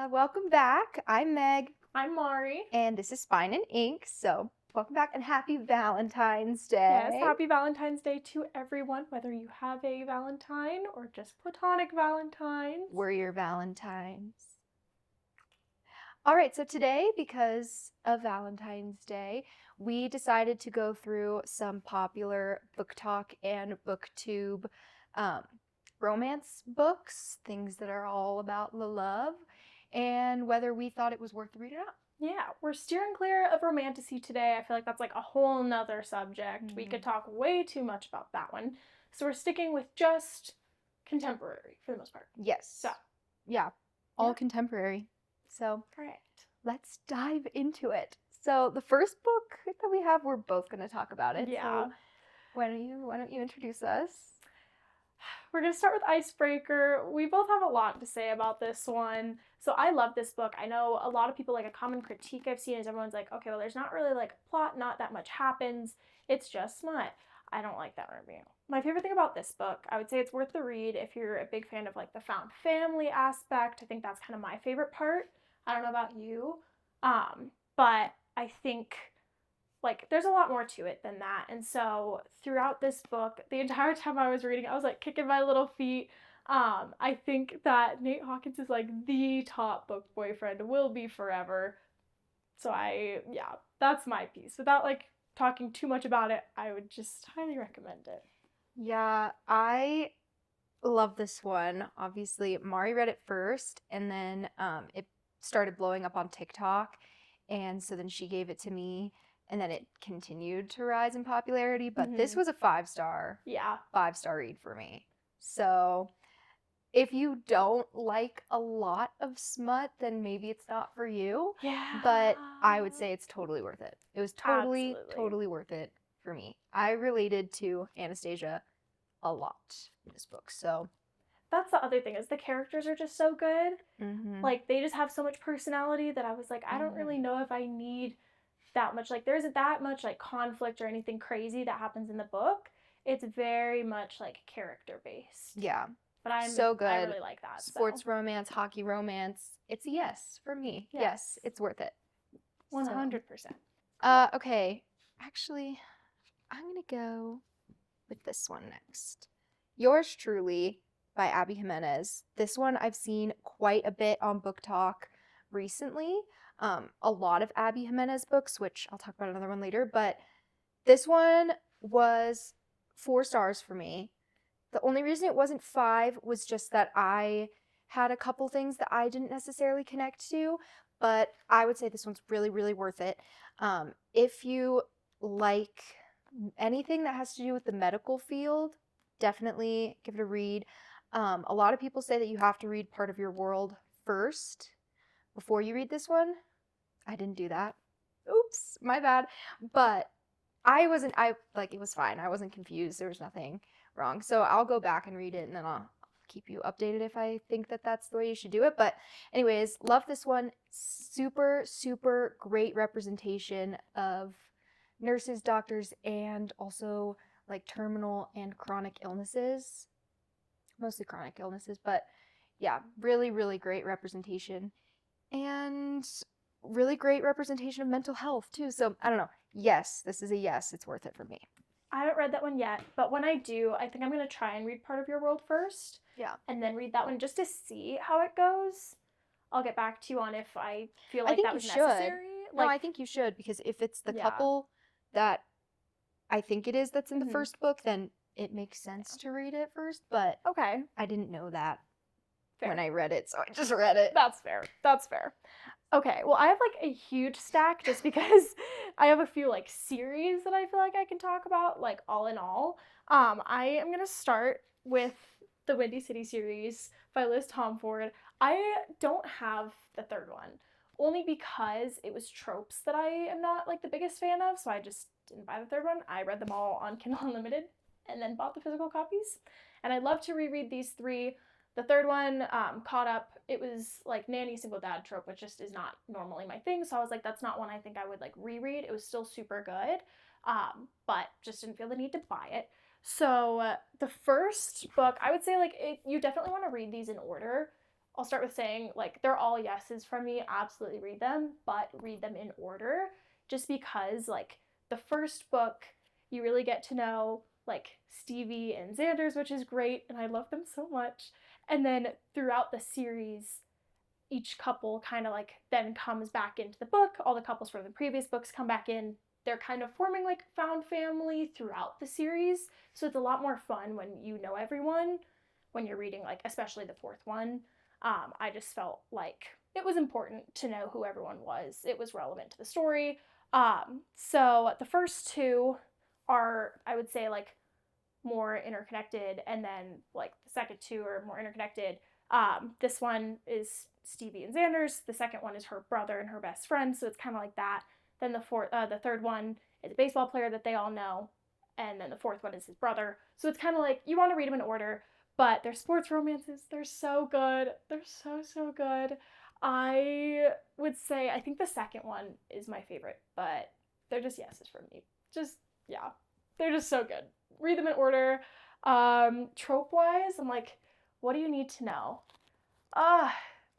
Welcome back. I'm Meg, I'm Mari. and this is Spine and Ink. So, welcome back and happy Valentine's Day. Yes, happy Valentine's Day to everyone, whether you have a Valentine or just platonic Valentines. We're your Valentines. All right, so today, because of Valentine's Day, we decided to go through some popular BookTok and BookTube romance books, things that are all about the love, and whether we thought it was worth the read or not. Yeah, we're steering clear of romantasy today. I feel like that's like a whole nother subject. We could talk way too much about that one. So we're sticking with just contemporary for the most part. Yes. So. Yeah, all contemporary. So, Correct. Let's dive into it. So, the first book that we have, we're both going to talk about it. Yeah. So, why don't you introduce us? We're going to start with Icebreaker. We both have a lot to say about this one. So I love this book. I know a lot of people, like, a common critique I've seen is everyone's like, okay, well, there's not really, like, a plot, not that much happens. It's just smut. I don't like that review. My favorite thing about this book, I would say it's worth the read if you're a big fan of, like, the found family aspect. I think that's kind of my favorite part. I don't know about you, but I think, like, there's a lot more to it than that. And so throughout this book, the entire time I was reading, I was like kicking my little feet. I think that Nate Hawkins is like the top book boyfriend, will be forever. So that's my piece. Without like talking too much about it, I would just highly recommend it. Yeah, I love this one. Obviously, Mari read it first, and then it started blowing up on TikTok, and so then she gave it to me. And then it continued to rise in popularity, but this was a 5-star. Yeah. 5-star read for me. So if you don't like a lot of smut, then maybe it's not for you. Yeah. But I would say it's totally worth it. It was totally worth it for me. I related to Anastasia a lot in this book. So that's the other thing, is the characters are just so good. Mm-hmm. Like, they just have so much personality that I was like, I don't really know if I need that much, like, there isn't that much like conflict or anything crazy that happens in the book. It's very much like character based. Yeah. But I'm so good. I really like that. Sports romance, hockey romance. It's a yes for me. Yes, it's worth it. 100%. Okay. Actually, I'm gonna go with this one next. Yours Truly by Abby Jimenez. This one I've seen quite a bit on BookTok recently. A lot of Abby Jimenez books, which I'll talk about another one later, but this one was 4 stars for me. The only reason it wasn't 5 was just that I had a couple things that I didn't necessarily connect to, but I would say this one's really, really worth it. If you like anything that has to do with the medical field, definitely give it a read. A lot of people say that you have to read Part of Your World first before you read this one. I didn't do that. Oops, my bad. But it was fine. I wasn't confused. There was nothing wrong. So I'll go back and read it, and then I'll keep you updated if I think that that's the way you should do it. But anyways, love this one. Super, super great representation of nurses, doctors, and also like terminal and chronic illnesses. Mostly chronic illnesses, but yeah, really, really great representation. And really great representation of mental health too. So I don't know. Yes, this is a yes. It's worth it for me. I haven't read that one yet, but when I do, I think I'm going to try and read Part of Your World first. Yeah. And then read that one just to see how it goes. I'll get back to you on if I feel like that was necessary. No, I think you should, because if it's the couple that I think it is that's in the first book, then it makes sense to read it first. But okay, I didn't know that when I read it, so I just read it. That's fair. Okay, well, I have like a huge stack just because I have a few like series that I feel like I can talk about, like all in all. I am going to start with the Windy City series by Liz Tomford. I don't have the third one, only because it was tropes that I am not like the biggest fan of, so I just didn't buy the third one. I read them all on Kindle Unlimited and then bought the physical copies. And I'd love to reread these 3. The third one, caught up, it was like nanny single dad trope, which just is not normally my thing. So I was like, that's not one I think I would like reread. It was still super good, but just didn't feel the need to buy it. So the first book, I would say like you definitely want to read these in order. I'll start with saying, like, they're all yeses from me. Absolutely read them, but read them in order, just because, like, the first book, you really get to know, like, Stevie and Xander's, which is great, and I love them so much. And then throughout the series, each couple kind of, like, then comes back into the book. All the couples from the previous books come back in. They're kind of forming, like, found family throughout the series. So it's a lot more fun when you know everyone, when you're reading, like, especially the fourth one. I just felt like it was important to know who everyone was. It was relevant to the story. So the first two are, I would say, like, more interconnected, and then, like, the second two are more interconnected. This one is Stevie and Xander's. The second one is her brother and her best friend, so it's kind of like that. Then the third one is a baseball player that they all know, and then the fourth one is his brother. So it's kind of like you want to read them in order, but they're sports romances. They're so good. They're so good. I would say I think the second one is my favorite, but they're just yeses for me. Just, yeah, they're just so good. Read them in order. Trope wise, I'm like, what do you need to know?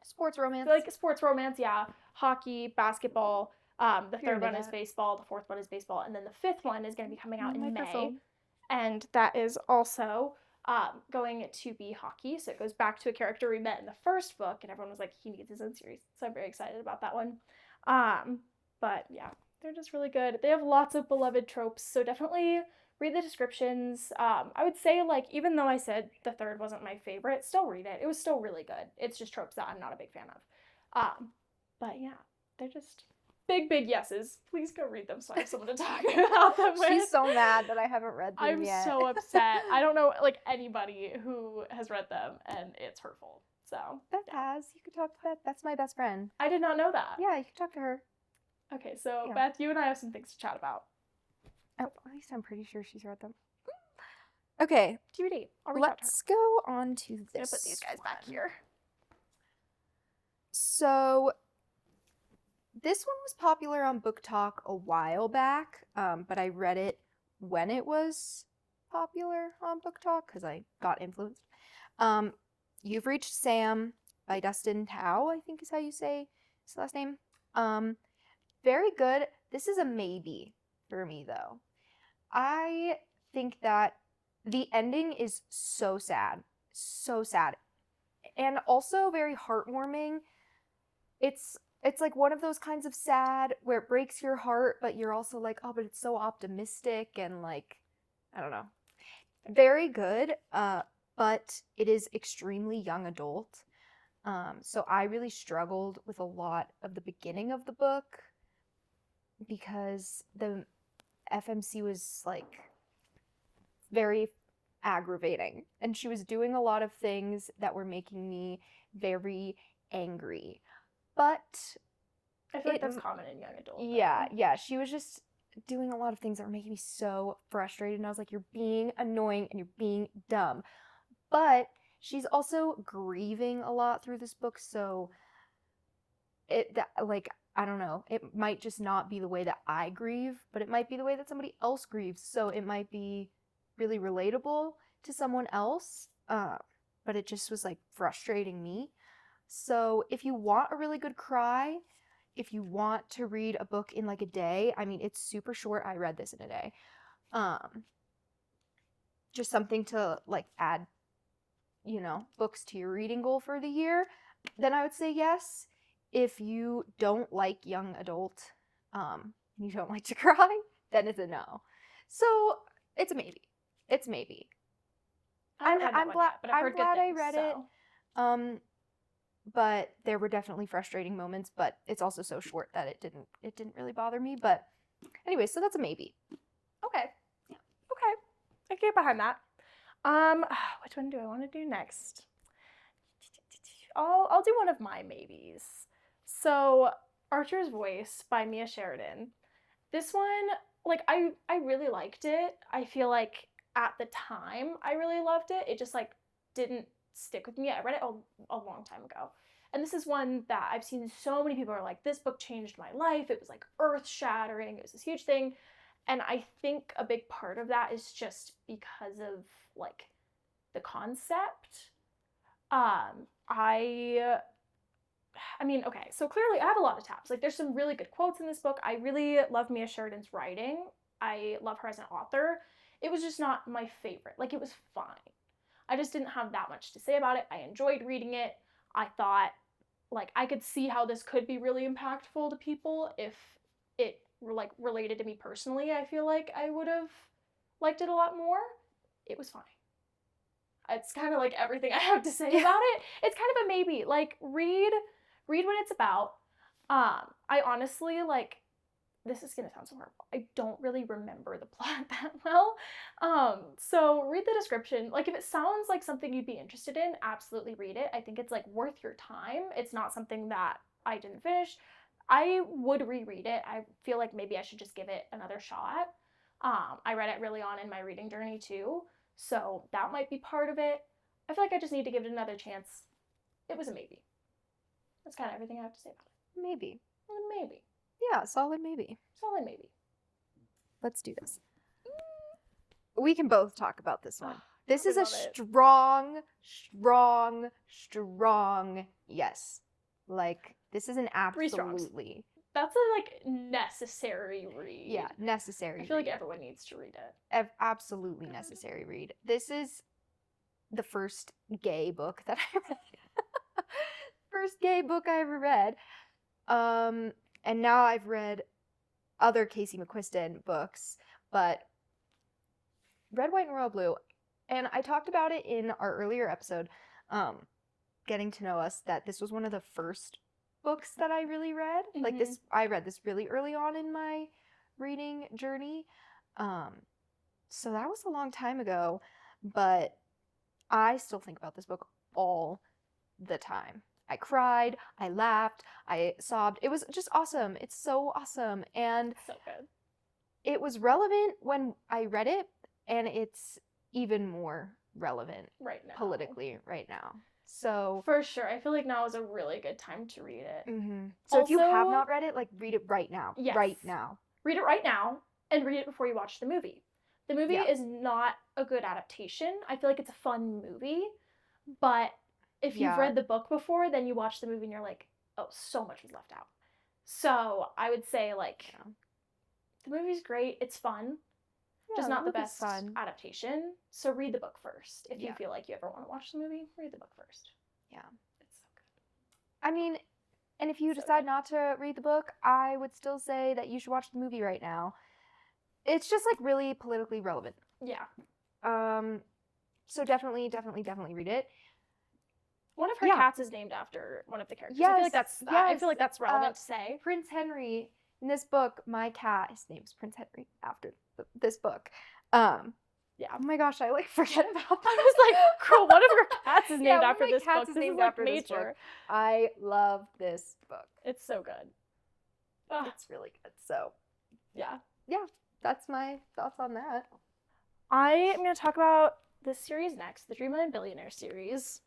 Sports romance. Like sports romance, yeah. Hockey, basketball. The You're third into one is that. baseball. The fourth one is baseball, and then the fifth one is going to be coming out in May, Microphone. and that is also going to be hockey. So it goes back to a character we met in the first book, and everyone was like, he needs his own series. So I'm very excited about that one. But yeah, they're just really good. They have lots of beloved tropes, so definitely read the descriptions. I would say, like, even though I said the third wasn't my favorite, still read it. It was still really good. It's just tropes that I'm not a big fan of. But yeah, they're just big yeses. Please go read them so I have someone to talk about them with. She's so mad that I haven't read them I'm yet. so upset. I don't know, like, anybody who has read them, and it's hurtful. So Beth has. You could talk to Beth. That's my best friend. I did not know that. Yeah, you can talk to her. Okay, so Yeah. Beth, you and I have some things to chat about. Oh, at least I'm pretty sure she's read them. Okay, TBD. I'll reach out to her. let's go on to I'm gonna this. put these guys back one. here. So, this one was popular on BookTok a while back, but I read it when it was popular on BookTok because I got influenced. You've Reached Sam by Dustin Tao, I think is how you say his last name. Very good. This is a maybe for me, though. I think that the ending is so sad, and also very heartwarming. It's like one of those kinds of sad where it breaks your heart, but you're also like, oh, but it's so optimistic and, like, I don't know. Very good, but it is extremely young adult. So I really struggled with a lot of the beginning of the book because the FMC was, like, very aggravating, and she was doing a lot of things that were making me very angry. But I feel like that's common in young adult. yeah, she was just doing a lot of things that were making me so frustrated, and I was like, you're being annoying and you're being dumb. But she's also grieving a lot through this book, so I don't know, it might just not be the way that I grieve, but it might be the way that somebody else grieves, so it might be really relatable to someone else, but it just was, like, frustrating me. So if you want a really good cry, if you want to read a book in, like, a day, I mean, it's super short. I read this in a day. Just something to, like, add, books to your reading goal for the year, then I would say yes. If you don't like young adult, you don't like to cry, then it's a no. So it's a maybe. It's maybe. I'm glad I read it. But there were definitely frustrating moments, but it's also so short that it didn't really bother me. But anyway, so that's a maybe. Okay. Yeah. Okay. I can get behind that. Which one do I want to do next? I'll do one of my maybes. So, Archer's Voice by Mia Sheridan. This one, like, I really liked it. I feel like at the time I really loved it. It just, like, didn't stick with me. I read it a long time ago. And this is one that I've seen so many people are like, this book changed my life. It was, like, earth-shattering. It was this huge thing. And I think a big part of that is just because of, like, the concept. I mean, okay, so clearly I have a lot of tabs. Like, there's some really good quotes in this book. I really love Mia Sheridan's writing. I love her as an author. It was just not my favorite. Like, it was fine. I just didn't have that much to say about it. I enjoyed reading it. I thought, like, I could see how this could be really impactful to people if it, like, related to me personally. I feel like I would have liked it a lot more. It was fine. It's kind of like everything I have to say about it. It's kind of a maybe. Like, read what it's about. I honestly, like, this is gonna sound so horrible. I don't really remember the plot that well. So read the description. Like, if it sounds like something you'd be interested in, absolutely read it. I think it's, like, worth your time. It's not something that I didn't finish. I would reread it. I feel like maybe I should just give it another shot. I read it really on in my reading journey too, so that might be part of it. I feel like I just need to give it another chance. It was a maybe. That's kind of everything I have to say about it. Maybe. Maybe. Yeah, solid maybe. Solid maybe. Let's do this. We can both talk about this one. This is a love strong yes. Like, this is an absolutely. That's a, like, necessary read. Yeah, necessary I feel read. like everyone needs to read it. Absolutely necessary read. This is the first gay book that I read. First gay book I ever read. And now I've read other Casey McQuiston books, but Red, White, and Royal Blue, and I talked about it in our earlier episode, Getting to Know Us, that this was one of the first books that I really read. Mm-hmm. Like, this, I read this really early on in my reading journey. So that was a long time ago, but I still think about this book all the time. I cried, I laughed, I sobbed. It was just awesome. It's so awesome. And so good. It was relevant when I read it, and it's even more relevant right now. Politically right now. So for sure, I feel like now is a really good time to read it. Mm-hmm. So also, if you have not read it, like, read it right now. Yes. Right now. Read it right now, and read it before you watch the movie. The movie is not a good adaptation. I feel like it's a fun movie, but if you've read the book before, then you watch the movie and you're like, oh, so much was left out. So I would say, like, the movie's great. It's fun. Just not the best adaptation. So read the book first. If you feel like you ever want to watch the movie, read the book first. Yeah. It's so good. I mean, and if you decide not to read the book, I would still say that you should watch the movie right now. It's just, like, really politically relevant. Yeah. So definitely read it. One of her cats is named after one of the characters. Yes, I feel like that's relevant to say. Prince Henry, in this book, my cat, his name's Prince Henry after this book. Yeah. Oh my gosh, I, like, forget about that. I was like, girl, one of her cats is named after this book. This is, like, major. I love this book. It's so good. It's really good. So, yeah. That's my thoughts on that. I am going to talk about this series next, the Dreamland Billionaire series.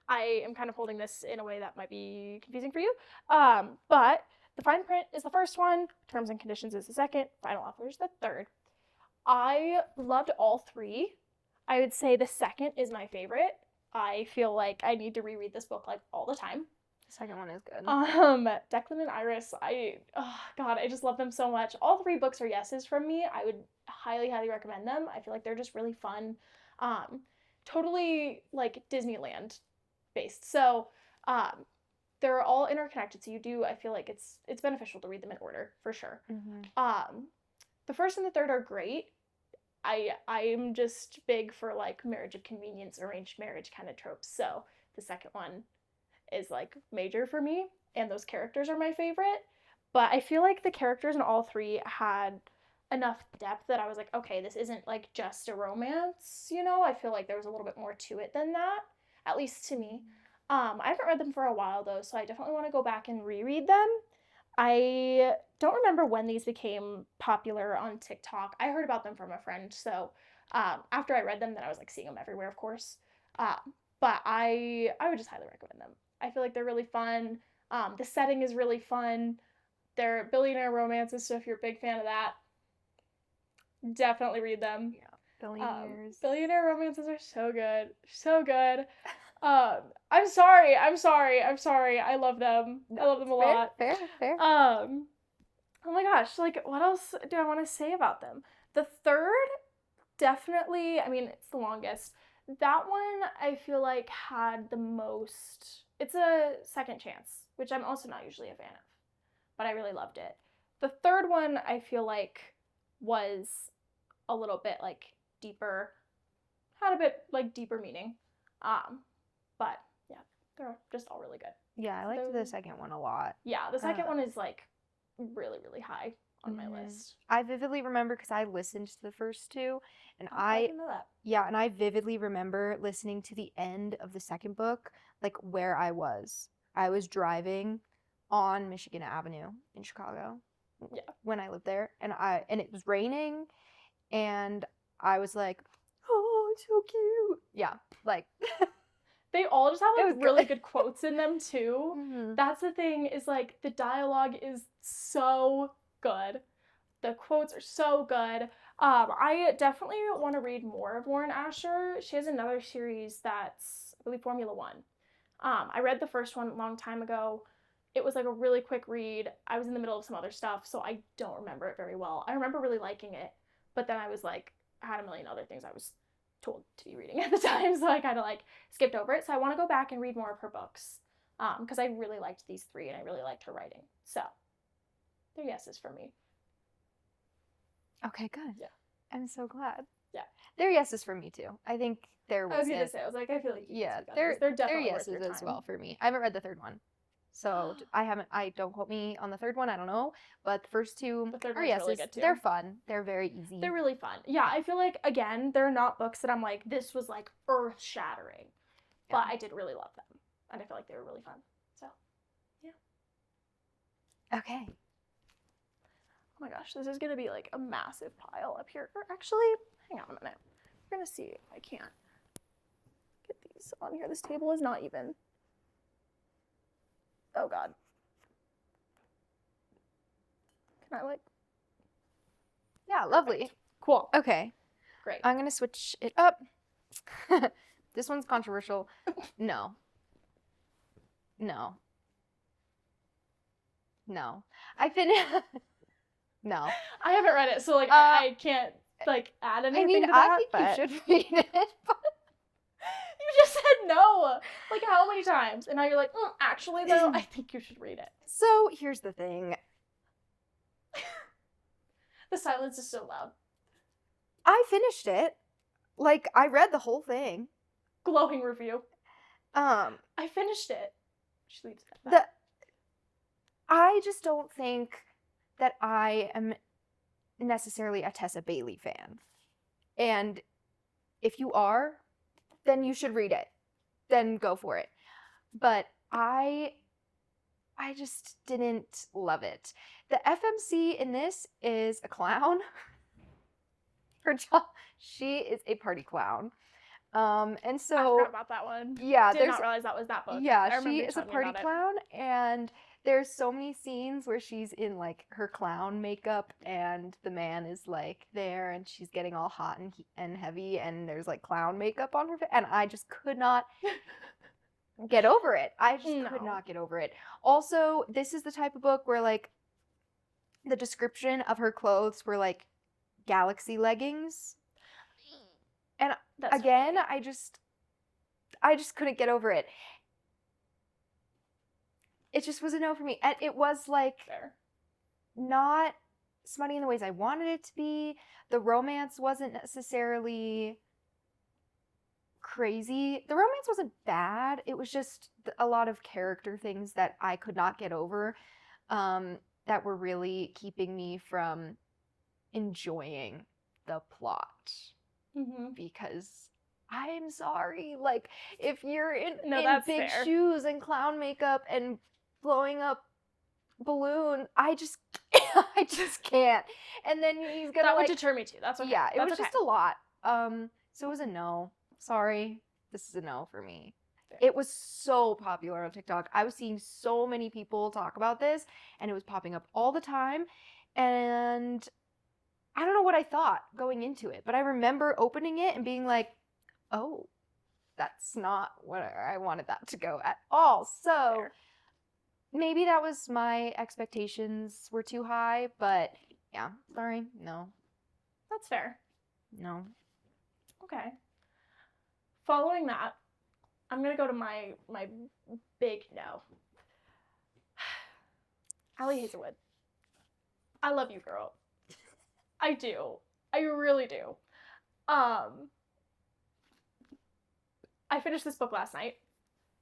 I am kind of holding this in a way that might be confusing for you. But The Fine Print is the first one. Terms and Conditions is the second. Final Offer is the third. I loved all three. I would say the second is my favorite. I feel like I need to reread this book, like, all the time. The second one is good. Declan and Iris, I just love them so much. All three books are yeses from me. I would highly, highly recommend them. I feel like they're just really fun. Totally, like, Disneyland based. So, they're all interconnected. So I feel like it's beneficial to read them in order, for sure. Mm-hmm. The first and the third are great. I'm just big for, like, marriage of convenience, arranged marriage kind of tropes. So the second one is, like, major for me, and those characters are my favorite. But I feel like the characters in all three had enough depth that I was like, okay, this isn't, like, just a romance, you know? I feel like there was a little bit more to it than that, at least to me. I haven't read them for a while, though, so I definitely want to go back and reread them. I don't remember when these became popular on TikTok. I heard about them from a friend, so after I read them, then I was, like, seeing them everywhere, of course. But I would just highly recommend them. I feel like they're really fun. The setting is really fun. They're billionaire romances, so if you're a big fan of that, definitely read them. Yeah, billionaires. Billionaire romances are so good. So good. I'm sorry. I love them. I love them a Fair, lot. fair. Oh my gosh, like, what else do I want to say about them? The third, definitely, I mean, it's the longest. That one, I feel like, had the most. It's a second chance, which I'm also not usually a fan of, but I really loved it. The third one, I feel like, was a little bit, like, deeper, had a bit, like, deeper meaning. But, yeah, they're just all really good. Yeah, I liked the second one a lot. Yeah, the second one is, like, really, really high on my list. I vividly remember because I listened to the first two, and I didn't know that. Yeah, and I vividly remember listening to the end of the second book, like where I was. I was driving on Michigan Avenue in Chicago. Yeah. When I lived there, and it was raining, and I was like, "Oh, it's so cute." Yeah, like they all just have It like was really good. good quotes in them too. Mhm. That's the thing, is like the dialogue is so good. The quotes are so good. I definitely want to read more of Lauren Asher. She has another series that's, I believe, Formula One. I read the first one a long time ago. It was like a really quick read. I was in the middle of some other stuff, so I don't remember it very well. I remember really liking it, but then I was like, I had a million other things I was told to be reading at the time, so I kind of like skipped over it. So I want to go back and read more of her books, because I really liked these three and I really liked her writing. So they're yeses for me. Okay, good. Yeah. I'm so glad. Yeah. They're yeses for me too. I think there was. I was gonna say, I was like, I feel like they're definitely yeses worth your as time. well for me. I haven't read the third one, so I don't quote me on the third one. I don't know, but the first two are yeses. Really good too. They're fun. They're very easy. They're really fun. Yeah, I feel like, again, they're not books that I'm like, this was like earth shattering, but I did really love them, and I feel like they were really fun. So, yeah. Okay. Oh my gosh, this is gonna be like a massive pile up here. Or actually, hang on a minute. We're gonna see if I can't get these on here. This table is not even. Oh god. Can I like? Yeah, lovely. Perfect. Cool. Okay. Great. I'm gonna switch it up. This one's controversial. No. I finished. No. I haven't read it, so like I can't like add anything to that. I think you should read it. But... You just said no, like how many times? And now you're like, actually though, I think you should read it. So here's the thing. The silence is so loud. I finished it. Like, I read the whole thing. Glowing review. I finished it. She leaves that. I just don't think that I am necessarily a Tessa Bailey fan. And if you are, then you should read it. Then go for it. But I just didn't love it. The FMC in this is a clown. Her job, she is a party clown. And so I forgot about that one. Yeah, did not realize that was that book. Yeah, she is a party clown, and there's so many scenes where she's in like her clown makeup, and the man is like there, and she's getting all hot and heavy, and there's like clown makeup on her face, and I just could not get over it. I just could not get over it. Also, this is the type of book where like the description of her clothes were like galaxy leggings. And again, I just couldn't get over it. It just was a no for me. And it was like not smutty in the ways I wanted it to be. The romance wasn't necessarily crazy. The romance wasn't bad. It was just a lot of character things that I could not get over, that were really keeping me from enjoying the plot. Mm-hmm. Because I'm sorry, like, if you're in big shoes and clown makeup and blowing up balloons, I just can't. And then he's gonna would deter me too. That's okay. Yeah, it was just a lot. So it was a no. Sorry, this is a no for me. Fair. It was so popular on TikTok. I was seeing so many people talk about this, and it was popping up all the time. And I don't know what I thought going into it, but I remember opening it and being like, oh, that's not where I wanted that to go at all. So Fair. maybe that was my expectations were too high, but yeah, sorry. No. That's fair. No. Okay. Following that, I'm gonna go to my big no. Allie Hazelwood. I love you, girl. I do. I really do. I finished this book last night,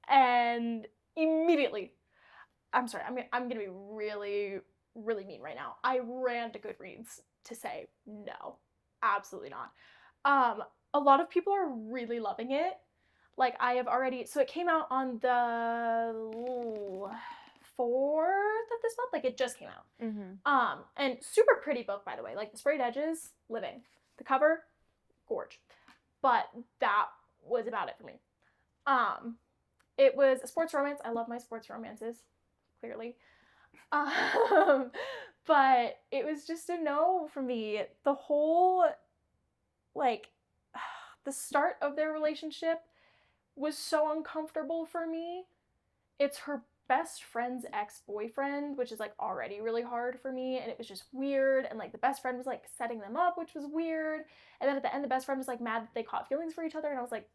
and immediately, I'm sorry, I'm gonna be really, really mean right now. I ran to Goodreads to say no, absolutely not. A lot of people are really loving it. Like, I have already, so it came out on the 4th of this month, like it just came out. Mm-hmm. And super pretty book, by the way. Like, the sprayed edges, living. The cover, gorge. But that was about it for me. It was a sports romance. I love my sports romances, clearly. But it was just a no for me. The whole, like, the start of their relationship was so uncomfortable for me. It's her best friend's ex-boyfriend, which is like already really hard for me, and it was just weird. And like the best friend was like setting them up, which was weird. And then at the end, the best friend was like mad that they caught feelings for each other, and I was like,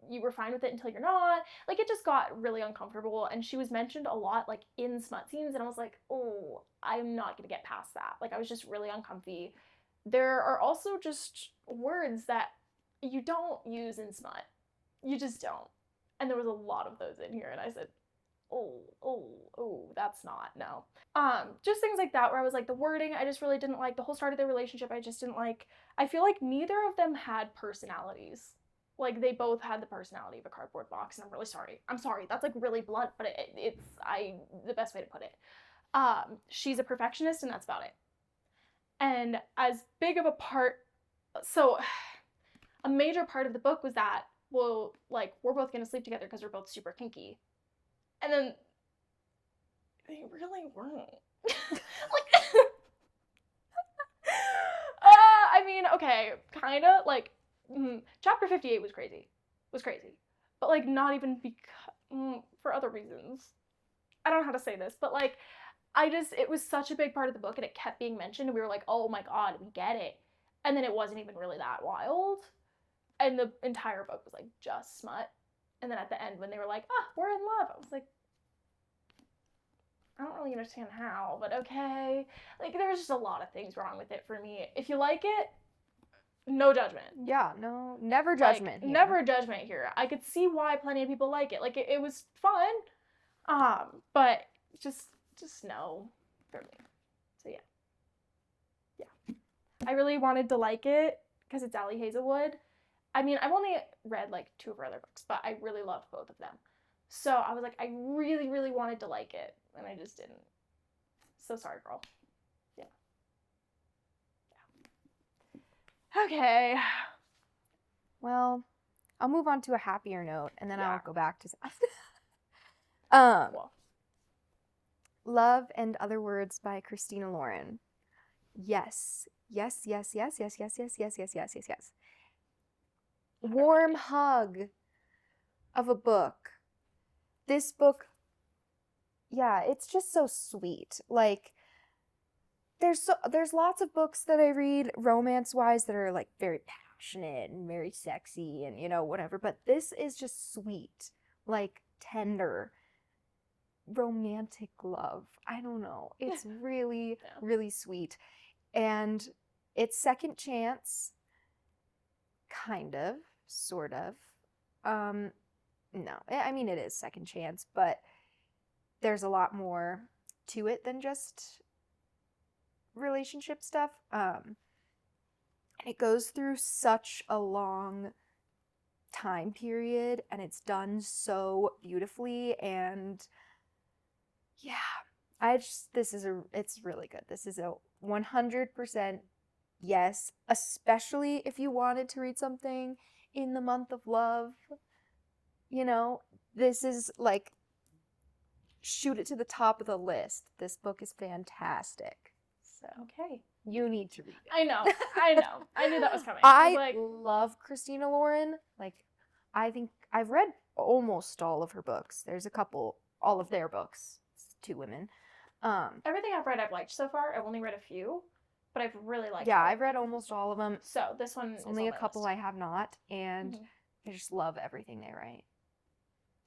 you were fine with it until you're not. Like, it just got really uncomfortable. And she was mentioned a lot like in smut scenes, and I was like, oh, I'm not gonna get past that. Like, I was just really uncomfy. There are also just words that you don't use in smut. You just don't. And there was a lot of those in here, and I said, oh, that's not, no. Just things like that where I was like, the wording I just really didn't like. The whole start of their relationship I just didn't like. I feel like neither of them had personalities. Like, they both had the personality of a cardboard box, and I'm really sorry. I'm sorry, that's like really blunt, but it's the best way to put it. She's a perfectionist, and that's about it. And as big of a part, so a major part of the book was that, well, like, we're both gonna sleep together because we're both super kinky. And then they really weren't. Like, I mean, okay, kind of, like, chapter 58 was crazy. But, like, not even because, for other reasons. I don't know how to say this, but, like, it was such a big part of the book, and it kept being mentioned, and we were like, oh my god, we get it. And then it wasn't even really that wild. And the entire book was, like, just smut. And then at the end, when they were like, we're in love, I was like, I don't really understand how, but okay. Like, there was just a lot of things wrong with it for me. If you like it, no judgment. Yeah, no, never judgment. Like, never judgment here. I could see why plenty of people like it. Like, it was fun, but just no for me. So yeah. I really wanted to like it because it's Allie Hazelwood. I mean, I've only read like 2 of her other books, but I really loved both of them. So I was like, I really, really wanted to like it, and I just didn't. So sorry, girl. Yeah. Okay. Well, I'll move on to a happier note, and then Yeah. I'll go back to Well, Love and Other Words by Christina Lauren. Yes. Warm hug of a book. This book, yeah, it's just so sweet. Like, there's lots of books that I read romance-wise that are like very passionate and very sexy and, you know, whatever, but this is just sweet, like tender, romantic love. I don't know. It's really, really sweet. And it's second chance, kind of, sort of. No, I mean, it is second chance, but there's a lot more to it than just relationship stuff. It goes through such a long time period, and it's done so beautifully, and yeah, it's really good. This is a 100% yes, especially if you wanted to read something in the month of love. You know, this is like, shoot it to the top of the list. This book is fantastic. So, okay. You need to read it. I know. I knew that was coming. I love Christina Lauren. Like, I think I've read almost all of her books. There's a couple, all of their books. It's 2 women. Everything I've read, I've liked so far. I've only read a few, but I've really liked. Yeah, all I've read almost all of them. So this one There's is only on a my couple list. I have not, and Mhm. I just love everything they write.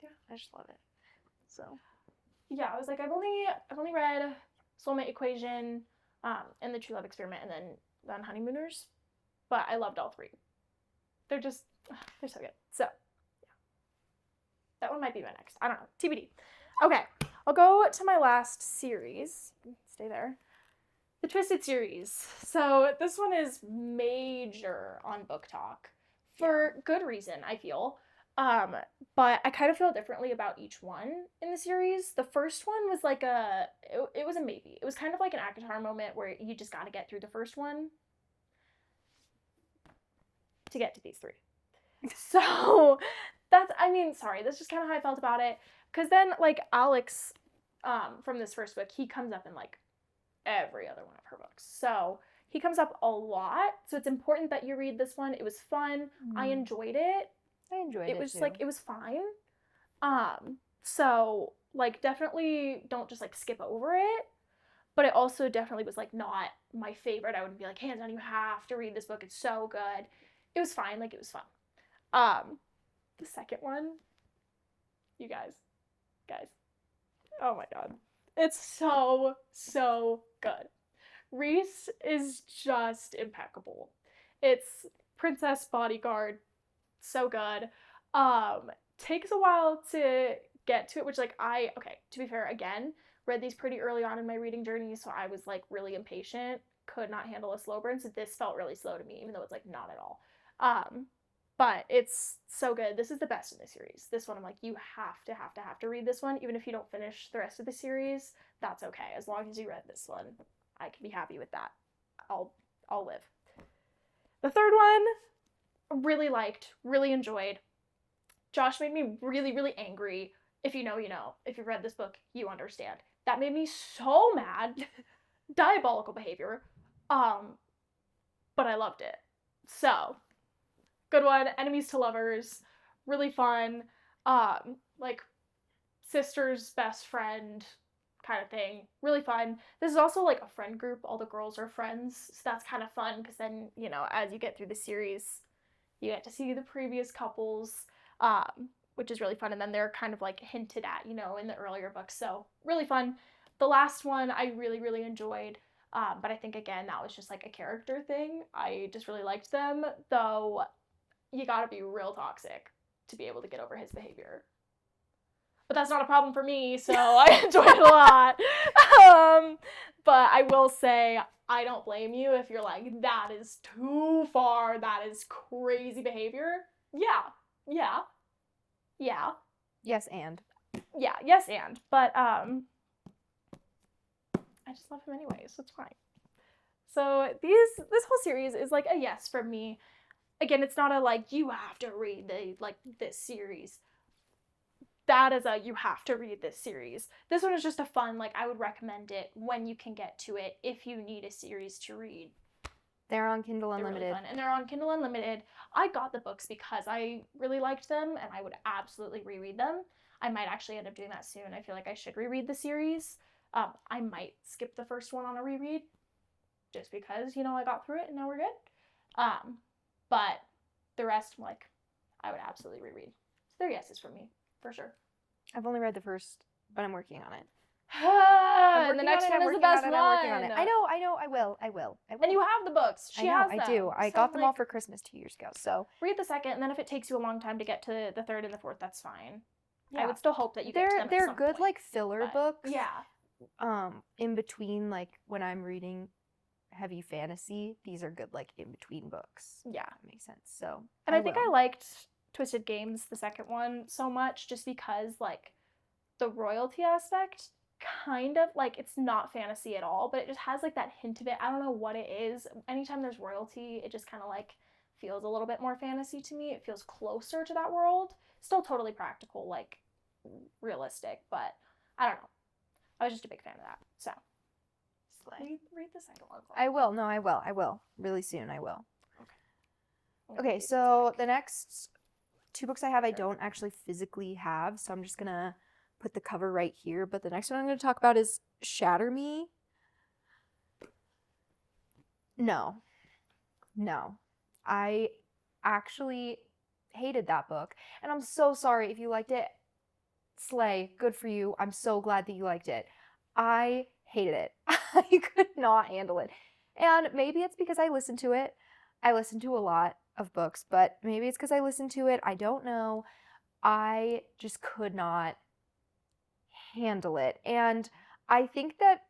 Yeah, I just love it. So yeah, I was like, I've only read Soulmate Equation, and the True Love Experiment, and then Honeymooners, but I loved all 3. They're so good. So yeah, that one might be my next. I don't know. TBD. Okay, I'll go to my last series. Stay there. The Twisted series. So this one is major on BookTok for good reason, I feel. But I kind of feel differently about each one in the series. The first one was like it was a maybe. It was kind of like an ACOTAR moment where you just got to get through the first one to get to these 3. So that's just kind of how I felt about it. Because then like Alex, from this first book, he comes up in like every other one of her books. So he comes up a lot. So it's important that you read this one. It was fun. I enjoyed it. I enjoyed it. It was too. like, it was fine. So like definitely don't just like skip over it. But it also definitely was like not my favorite. I wouldn't be like, hands down, you have to read this book. It's so good. It was fine. Like it was fun. The second one, you guys, oh my god. It's so good. Reese is just impeccable. It's Princess Bodyguard, so good. Takes a while to get to it, which like to be fair, again, read these pretty early on in my reading journey, so I was like really impatient, could not handle a slow burn, so this felt really slow to me, even though it's like not at all. But it's so good. This is the best in the series. This one, I'm like, you have to read this one, even if you don't finish the rest of the series. That's okay, as long as you read this one. I can be happy with that. I'll live. The third one, really liked, really enjoyed. Josh made me really, really angry. If you know, you know. If you've read this book, you understand. That made me so mad. Diabolical behavior. But I loved it. So, good one. Enemies to lovers. Really fun. Like, sister's best friend kind of thing. Really fun. This is also like a friend group. All the girls are friends. So that's kind of fun because then, you know, as you get through the series, you get to see the previous couples, which is really fun. And then they're kind of like hinted at, you know, in the earlier books. So really fun. The last one I really, really enjoyed. But I think, again, that was just like a character thing. I just really liked them, though you gotta be real toxic to be able to get over his behavior. But that's not a problem for me, so I enjoyed it a lot. But I will say, I don't blame you if you're like, that is too far, that is crazy behavior. Yeah. Yes, and. Yeah, yes, and. But, I just love him anyways, so it's fine. So this whole series is like a yes from me. Again, it's not a like, you have to read this series. That is a you have to read this series. This one is just a fun, like, I would recommend it when you can get to it if you need a series to read. They're on Kindle Unlimited. They're really fun, and they're on Kindle Unlimited. I got the books because I really liked them, and I would absolutely reread them. I might actually end up doing that soon. I feel like I should reread the series. I might skip the first one on a reread, just because, you know, I got through it and now we're good. But the rest, like, I would absolutely reread. So they're yeses for me, for sure. I've only read the first, but I'm working on it. And the next one is the best one. I'm working on it. I know. I will. And you have the books. She has them. I do. I got them all for Christmas 2 years ago. So read the second, and then if it takes you a long time to get to the third and the fourth, that's fine. Yeah. I would still hope that you get to them at some They're good, point, like, filler books. Yeah. In between, like, when I'm reading heavy fantasy, these are good, like, in between books. Yeah. That makes sense. So, and I think I liked Twisted Games, the second one, so much just because, like, the royalty aspect kind of, like, it's not fantasy at all, but it just has, like, that hint of it. I don't know what it is. Anytime there's royalty, it just kind of, like, feels a little bit more fantasy to me. It feels closer to that world. Still totally practical, like, realistic, but I don't know. I was just a big fan of that. So, read the second one. I will. No, I will. Really soon, I will. Okay, so the next Two books I have I Sure. don't actually physically have, so I'm just gonna put the cover right here. But the next one I'm gonna talk about is Shatter Me. No. I actually hated that book. And I'm so sorry if you liked it. Slay, good for you. I'm so glad that you liked it. I hated it. I could not handle it. And maybe it's because I listened to it. I listen to a lot of books, but maybe it's because I listened to it. I don't know. I just could not handle it. And I think that,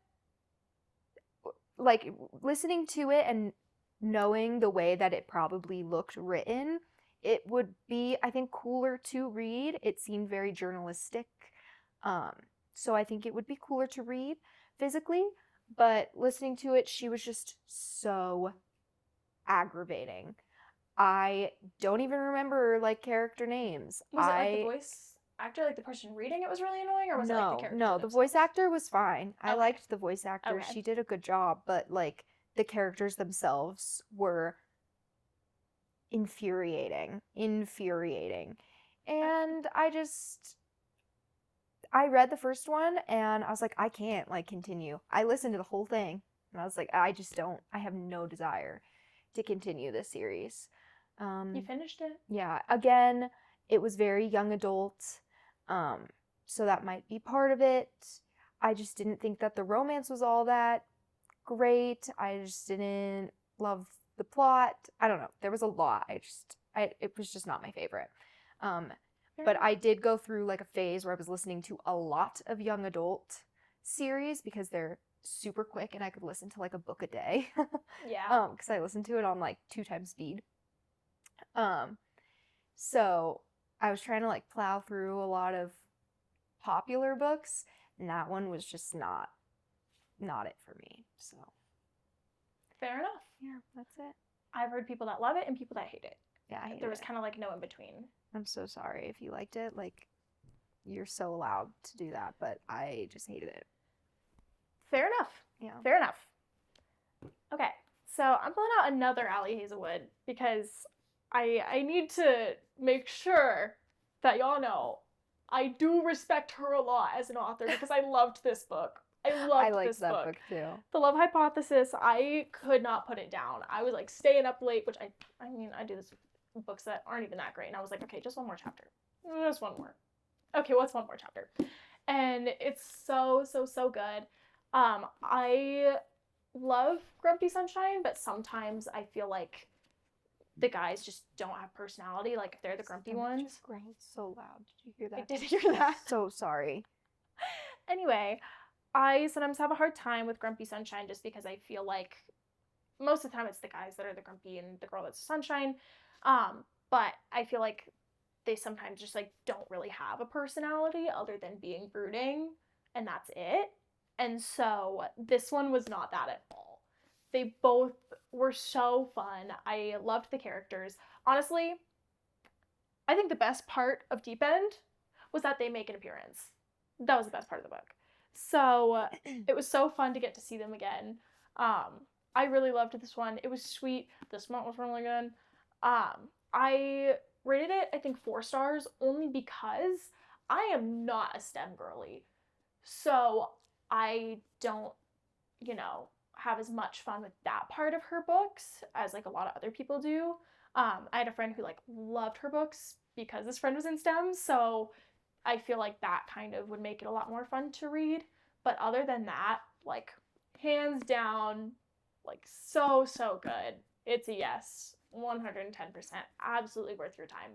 like, listening to it and knowing the way that it probably looked written, it would be, I think, cooler to read. It seemed very journalistic. So I think it would be cooler to read physically, but listening to it, she was just so aggravating. I don't even remember like character names. Was it like the voice actor, like the person reading it was really annoying, or was it like the character No, the voice themselves? actor was fine. I Okay. liked the voice actor. Okay. She did a good job, but like the characters themselves were infuriating. And I read the first one and I was like, I can't like continue. I listened to the whole thing and I was like, I have no desire to continue this series. You finished it? Yeah, again, it was very young adult. So that might be part of it. I just didn't think that the romance was all that great. I just didn't love the plot. I don't know. There was a lot. It was just not my favorite. But I did go through like a phase where I was listening to a lot of young adult series because they're super quick and I could listen to like a book a day. Yeah. Because I listened to it on like 2 times speed. So I was trying to like plow through a lot of popular books, and that one was just not it for me. So Fair enough. yeah, that's it. I've heard people that love it and people that hate it. Yeah, I hated There was it. kind of like no in between. I'm so sorry if you liked it. Like, you're so allowed to do that, but I just hated it. Fair enough. Yeah. Fair enough. Okay, so I'm pulling out another Allie Hazelwood because I need to make sure that y'all know I do respect her a lot as an author because I loved this book. I liked this that book too. The Love Hypothesis, I could not put it down. I was like staying up late, which I mean, I do this with books that aren't even that great. And I was like, okay, just one more chapter. Just one more. Okay, what's one more chapter? And it's so, so, so good. I love Grumpy Sunshine, but sometimes I feel like the guys just don't have personality, like if they're the grumpy ones. Just growled so loud. Did you hear that? I did hear that. So sorry. Anyway, I sometimes have a hard time with Grumpy Sunshine just because I feel like most of the time it's the guys that are the grumpy and the girl that's the sunshine. But I feel like they sometimes just like don't really have a personality other than being brooding, and that's it. And so this one was not that at all. They both were so fun. I loved the characters. Honestly, I think the best part of Deep End was that they make an appearance. That was the best part of the book. So it was so fun to get to see them again. I really loved this one. It was sweet. The smut was really good. I rated it, I think, 4 stars only because I am not a STEM girly. So I don't, have as much fun with that part of her books as like a lot of other people do. I had a friend who like loved her books because this friend was in STEM, so I feel like that kind of would make it a lot more fun to read. But other than that, like hands down, like so, so good. It's a yes, 110%. Absolutely worth your time.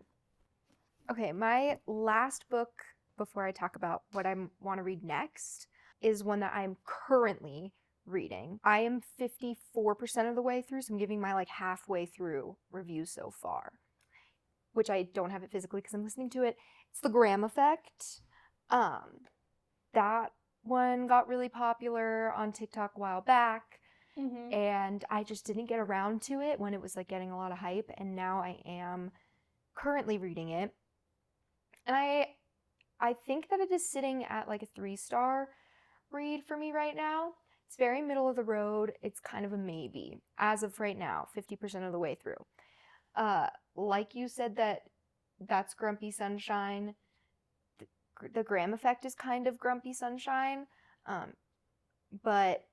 Okay, my last book before I talk about what I want to read next is one that I'm currently reading. I am 54% of the way through, so I'm giving my like halfway through review so far, which I don't have it physically because I'm listening to it. It's The Graham Effect. That one got really popular on TikTok a while back, and I just didn't get around to it when it was like getting a lot of hype, and now I am currently reading it. And I think that it is sitting at like a 3-star read for me right now. It's very middle of the road. It's kind of a maybe as of right now, 50% of the way through. Like you said that that's Grumpy Sunshine. The Graham Effect is kind of Grumpy Sunshine, but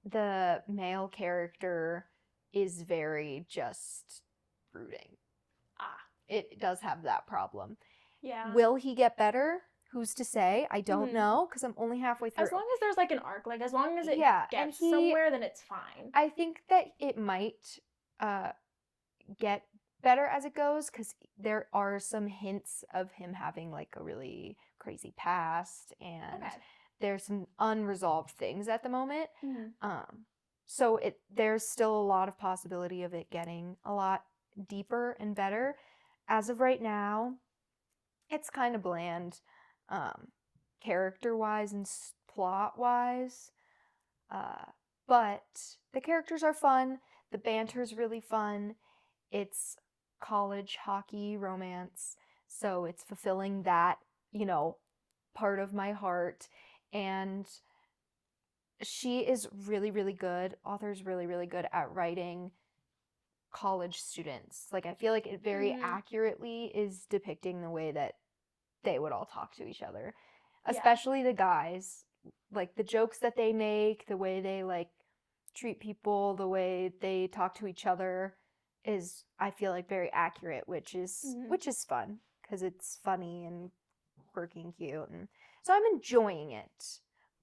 the male character is very just brooding. It does have that problem. Yeah. Will he get better? Who's to say? I don't Mhm. know, because I'm only halfway through. As long as there's like an arc, like as long as it Yeah, and gets somewhere, then it's fine. I think that it might get better as it goes, because there are some hints of him having like a really crazy past, and there's some unresolved things at the moment. So there's still a lot of possibility of it getting a lot deeper and better. As of right now, it's kind of bland, character-wise and plot-wise. But the characters are fun. The banter's really fun. It's college hockey romance, so it's fulfilling that, part of my heart. And she is really, really good. Author's really, really good at writing college students. Like, I feel like it very accurately is depicting the way that they would all talk to each other, especially the guys. Like, the jokes that they make, the way they like treat people, the way they talk to each other is, I feel like, very accurate, which is fun, because it's funny and quirky and cute, and so I'm enjoying it.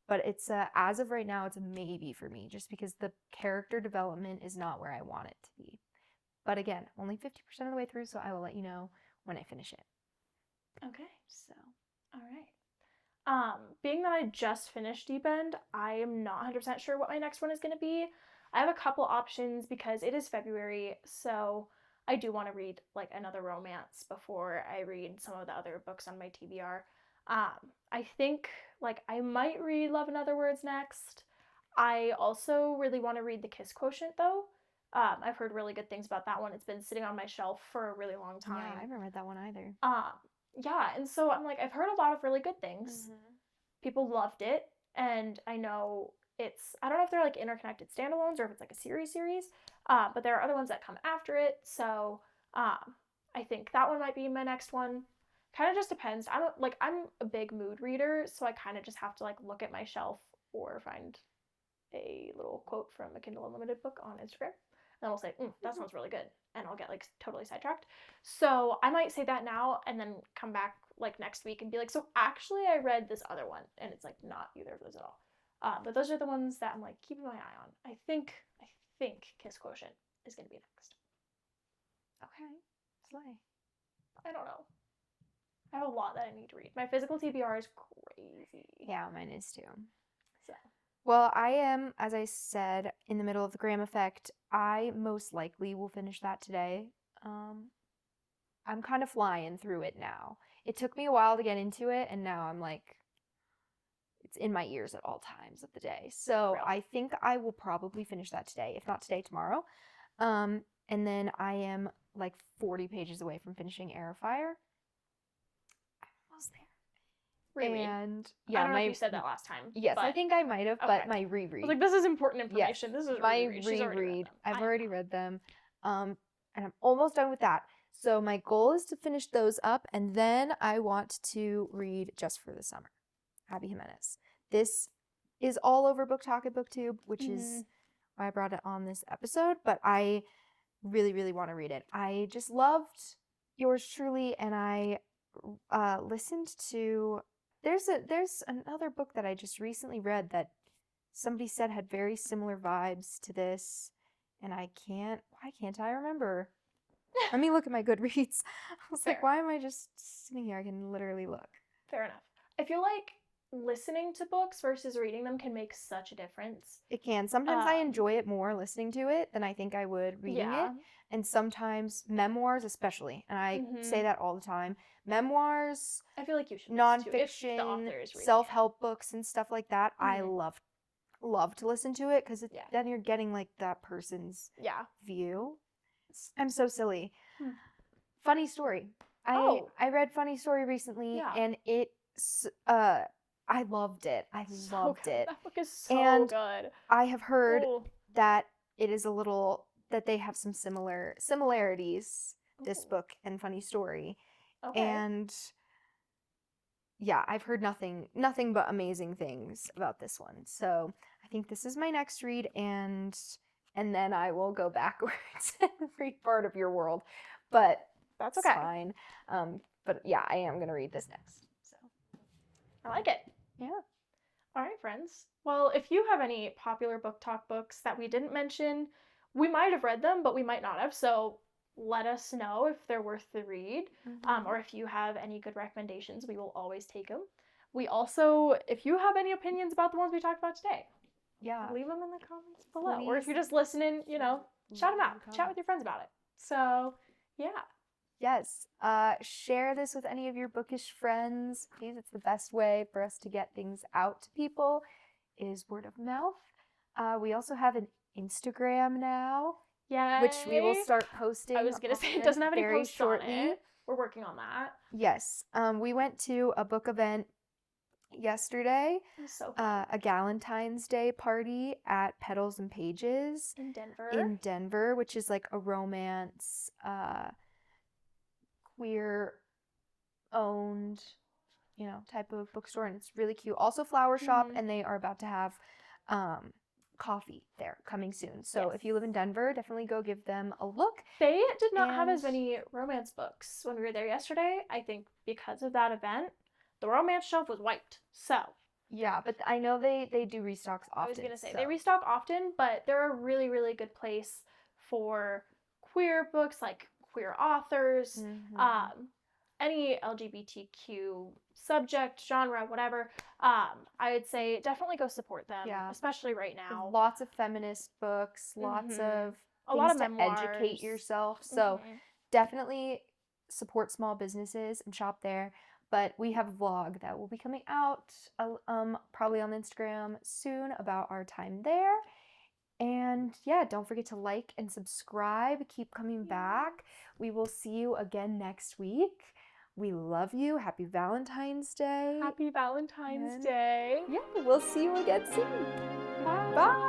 But it's as of right now, it's a maybe for me, just because the character development is not where I want it to be. But again, only 50% of the way through, so I will let you know when I finish it. Okay. So, all right. Being that I just finished Deep End, I am not 100% sure what my next one is going to be. I have a couple options because it is February, so I do want to read like another romance before I read some of the other books on my TBR. I think like I might read Love in Other Words next. I also really want to read The Kiss Quotient though. I've heard really good things about that one. It's been sitting on my shelf for a really long time. Yeah, I haven't read that one either. Yeah, and so I'm like, I've heard a lot of really good things. People loved it, and I know I don't know if they're like interconnected standalones or if it's like a series, but there are other ones that come after it, so I think that one might be my next one. Kind of just depends. I'm a big mood reader, so I kind of just have to like look at my shelf or find a little quote from a Kindle Unlimited book on Instagram. And then I'll say, that sounds really good. And I'll get like totally sidetracked. So I might say that now and then come back like next week and be like, so actually I read this other one. And it's like not either of those at all. But those are the ones that I'm like keeping my eye on. I think Kiss Quotient is going to be next. Okay. Slay. I don't know. I have a lot that I need to read. My physical TBR is crazy. Yeah, mine is too. So. Well, I am, as I said, in the middle of the Graham Effect. I most likely will finish that today. I'm kind of flying through it now. It took me a while to get into it, and now I'm like, it's in my ears at all times of the day. So I think I will probably finish that today, if not today, tomorrow. And then I am like 40 pages away from finishing Air of Fire. I'm almost there. Reread. And yeah, I don't know if you said that last time. Yes, I think I might have, but my reread. I was like, this is important information. Yes, this is my reread. I've already read them. And I'm almost done with that. So my goal is to finish those up, and then I want to read Just for the Summer, Abby Jimenez. This is all over BookTok and BookTube, which is why I brought it on this episode, but I really, really want to read it. I just loved Yours Truly, and I listened to... There's another book that I just recently read that somebody said had very similar vibes to this, and why can't I remember? Let me look at my Goodreads. I was like, why am I just sitting here? I can literally look. Fair enough. I feel like listening to books versus reading them can make such a difference. It can. Sometimes I enjoy it more listening to it than I think I would reading it. And sometimes memoirs especially, and I say that all the time. Memoirs, I feel like you should nonfiction, self-help books and stuff like that, I love to listen to it, because then you're getting like that person's view. I'm so silly. Funny story. I read Funny Story recently, and it's I loved it. I loved it. That book is so good. I have heard that it is that they have some similarities this Ooh. book and funny story. Okay. And yeah, I've heard nothing but amazing things about this one. So I think this is my next read, and then I will go backwards and read part of your world. But That's it's okay. fine. But yeah, I am gonna read this next. So I like it. yeah. All right, friends. Well, if you have any popular book talk books that we didn't mention, we might have read them, but we might not have. So let us know if they're worth the read, or if you have any good recommendations. We will always take them. We also, if you have any opinions about the ones we talked about today, Yeah. leave them in the comments below. Please. Or if you're just listening, shout them out. Chat with your friends about it. So, yeah. Yes. Share this with any of your bookish friends. Please, it's the best way for us to get things out to people is word of mouth. We also have an Instagram now, Yay. which we will start posting. I was going to say, it doesn't have any posts on it. We're working on that. Yes. We went to a book event yesterday. It was so fun. A Valentine's Day party at Petals and Pages in Denver, which is like a romance, queer owned, type of bookstore, and it's really cute. Also flower shop, and they are about to have coffee there coming soon. So if you live in Denver, definitely go give them a look. They did not have as many romance books when we were there yesterday. I think because of that event, the romance shelf was wiped. So yeah, but I know they do restocks often. I was gonna say they restock often, but they're a really, really good place for queer books, like queer authors, any LGBTQ subject, genre, whatever. I would say definitely go support them, especially right now. There's lots of feminist books, lots of a lot of to memoirs. Educate yourself. So definitely support small businesses and shop there. But we have a vlog that will be coming out probably on Instagram soon about our time there. And yeah, don't forget to like and subscribe. Keep coming back. We will see you again next week. We love you. Happy Valentine's Day. Happy Valentine's Day. Yeah, we'll see you again soon. Bye. Bye.